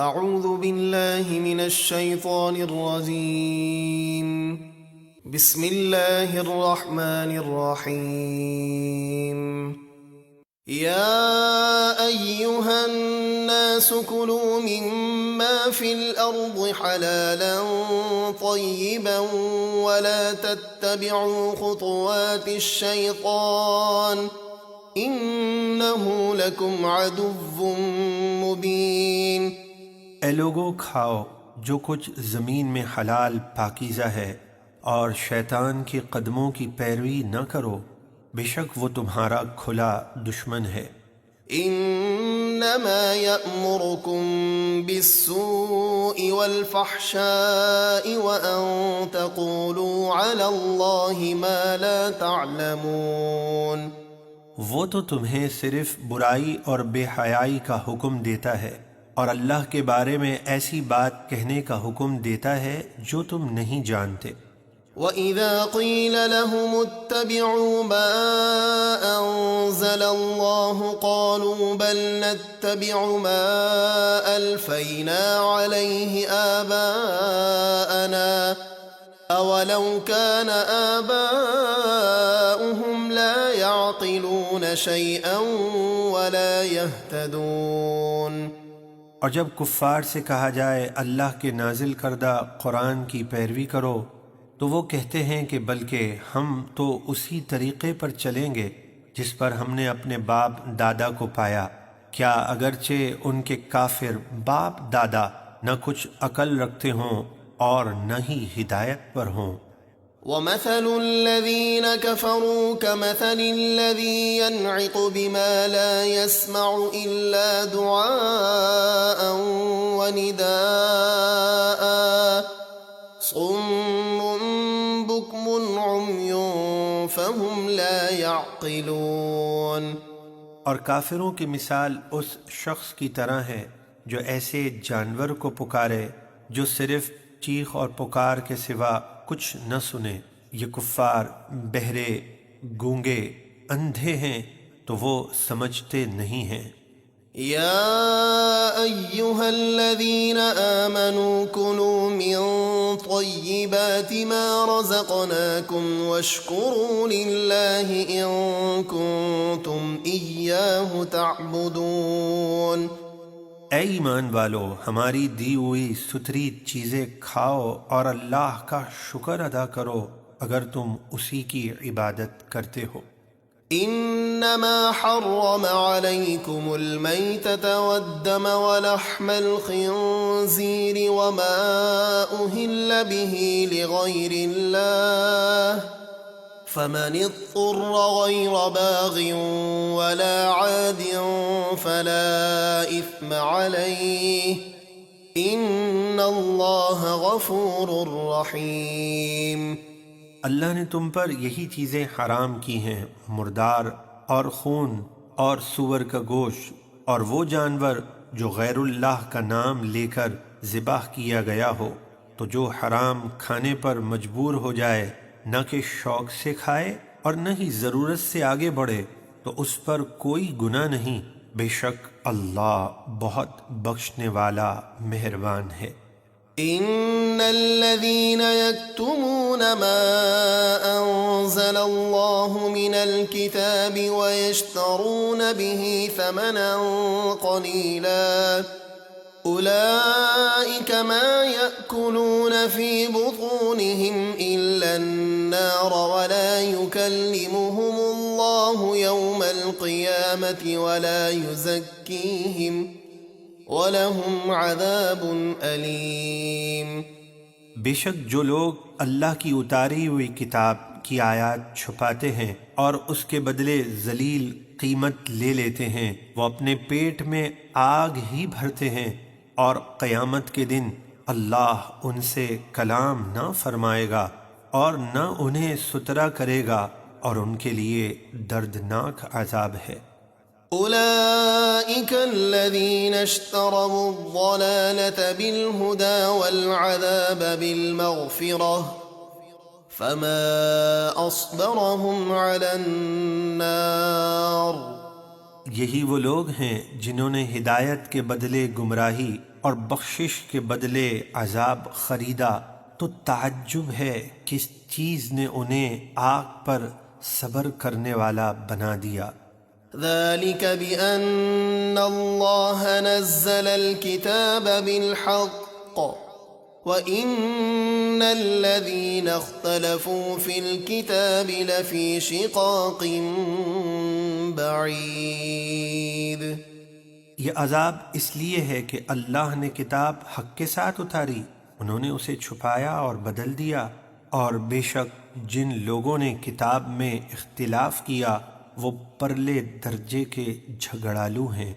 اعوذ باللہ من الشیطان الرجیم بسم اللہ الرحمن الرحیم یا ایہا الناس کلوا مما فی الارض حلالا طیبا ولا تتبعوا خطوات الشیطان انہو لکم عدو مبین۔ اے لوگو، کھاؤ جو کچھ زمین میں حلال پاکیزہ ہے، اور شیطان کے قدموں کی پیروی نہ کرو، بے شک وہ تمہارا کھلا دشمن ہے۔ انما یأمرکم بالسوء والفحشاء وان تقولوا علی اللہ ما لا تعلمون۔ وہ تو تمہیں صرف برائی اور بے حیائی کا حکم دیتا ہے، اور اللہ کے بارے میں ایسی بات کہنے کا حکم دیتا ہے جو تم نہیں جانتے۔ وَإِذَا قِيلَ لَهُمُ اتَّبِعُوا مَا أَنزَلَ اللَّهُ قَالُوا بَلْ نَتَّبِعُ مَا أَلْفَيْنَا عَلَيْهِ آبَاءَنَا أَوَلَوْ كَانَ آبَاؤُهُمْ لَا يَعْقِلُونَ شَيْئًا وَلَا يَهْتَدُونَ۔ اور جب کفار سے کہا جائے اللہ کے نازل کردہ قرآن کی پیروی کرو، تو وہ کہتے ہیں کہ بلکہ ہم تو اسی طریقے پر چلیں گے جس پر ہم نے اپنے باپ دادا کو پایا، کیا اگرچہ ان کے کافر باپ دادا نہ کچھ عقل رکھتے ہوں اور نہ ہی ہدایت پر ہوں۔ وَمَثَلُ الَّذِينَ كَفَرُوا كَمَثَلِ الَّذِي يَنْعِقُ بِمَا لَا يَسْمَعُ إِلَّا دُعَاءً وَنِدَاءً صُمٌّ بُكْمٌ عُمْيٌ فَهُمْ لَا يَعْقِلُونَ۔ اور کافروں کی مثال اس شخص کی طرح ہے جو ایسے جانور کو پکارے جو صرف چیخ اور پکار کے سوا کچھ نہ سنے۔ یہ کفار بہرے، گونگے، اندھے ہیں تو وہ سمجھتے نہیں ہیں۔ یا ایہا الذین آمنوا کلوا من طیبات ما رزقناکم واشکروا للہ ان کنتم ایاہ تعبدون۔ اے ایمان والو، ہماری دی ہوئی ستھری چیزیں کھاؤ اور اللہ کا شکر ادا کرو اگر تم اسی کی عبادت کرتے ہو۔ انما حرم علیکم المیتۃ والدم ولحم الخنزیر وما اہل به لغیر اللہ فمن اضطر غیر باغ ولا عاد فلا اثم علیہ ان اللہ غفور رحیم۔ اللہ نے تم پر یہی چیزیں حرام کی ہیں، مردار اور خون اور سور کا گوشت اور وہ جانور جو غیر اللہ کا نام لے کر ذبح کیا گیا ہو، تو جو حرام کھانے پر مجبور ہو جائے، نہ کہ شوق سے کھائے اور نہ ہی ضرورت سے آگے بڑھے، تو اس پر کوئی گناہ نہیں، بے شک اللہ بہت بخشنے والا مہربان ہے۔ ان الذين يكتمون ما انزل الله من الكتاب ويشترون به ثمنا قليلا اولئك ما يأكلون في بطونهم الا النار ولا يكلمهم الله يوم القيامة ولا يزكيهم وَلَهُمْ عَذَابٌ أَلِيمٌ۔ بے شک جو لوگ اللہ کی اتاری ہوئی کتاب کی آیات چھپاتے ہیں اور اس کے بدلے ذلیل قیمت لے لیتے ہیں، وہ اپنے پیٹ میں آگ ہی بھرتے ہیں، اور قیامت کے دن اللہ ان سے کلام نہ فرمائے گا اور نہ انہیں سترا کرے گا، اور ان کے لیے دردناک عذاب ہے۔ أولئك الذين اشتروا الضلالة بالهدى والعذاب بالمغفرة فما أصبرهم على النار۔ یہی وہ لوگ ہیں جنہوں نے ہدایت کے بدلے گمراہی اور بخشش کے بدلے عذاب خریدا، تو تعجب ہے کس چیز نے انہیں آگ پر صبر کرنے والا بنا دیا۔ ذلك بأن الله نزل الكتاب بالحق وإن الذين اختلفوا في الكتاب لفي شقاق بعيد۔ یہ عذاب اس لیے ہے کہ اللہ نے کتاب حق کے ساتھ اتاری، انہوں نے اسے چھپایا اور بدل دیا، اور بے شک جن لوگوں نے کتاب میں اختلاف کیا وہ پرلے درجے کے جھگڑالو ہیں۔